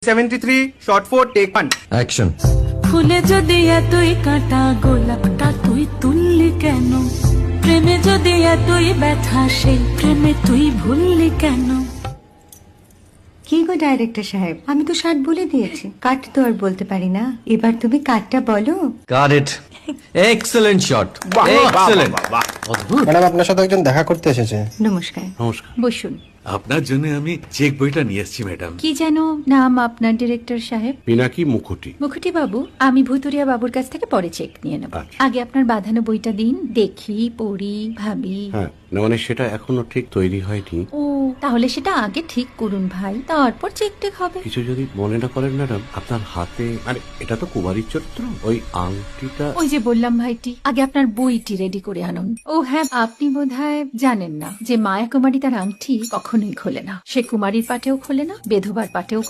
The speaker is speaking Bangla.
73 shot 4 take 1 অ্যাকশন। ফুলে যদি এতই কাঁটা গোলাপটা তুই তুললি কেন? প্রেমে যদি এতই ব্যথা সেই প্রেমে তুই ভুললি কেন? কি গো ডাইরেক্টর সাহেব, আমি তো 60 বলে দিয়েছি, কাট তো আর বলতে পারি না। এবার তুমি কাটটা বলো। Got it. Excellent shot, excellent. Madam, আপনার সাথে একজন দেখা করতে এসেছে। নমস্কার। নমস্কার। বসুন। আপনার জন্য আমি চেক বইটা নিয়ে এসেছি ম্যাডাম। কি যেন নাম আপনার ডিরেক্টর সাহেব? পিনাকি মুখোটি। মুখুটি বাবু, আমি ভুতুরিয়া বাবুর কাছ থেকে পরে চেক নিয়ে নেব। আচ্ছা। আগে আপনার বাঁধানো বইটা দিন, দেখি, পড়ি, ভাবি। হ্যাঁ, না মানে সেটা এখনো ঠিক তৈরি হয়নি। ও, তাহলে সেটা আগে ঠিক করুন ভাই, তারপর চেক টেক হবে। কিছু যদি মনে না করেন ম্যাডাম, আপনার হাতে আরে এটা তো কুমারীর চরিত্র, ওই আংটিটা। ওই যে বললাম ভাইটি, আগে আপনার বইটি রেডি করে আনুন। ও হ্যাঁ, আপনি বোধহয় জানেন না যে মায়া কুমারী তার আংটি কখনোই খোলে না। সে কুমারীর পাটেও খোলে না, বেধবার পাটেও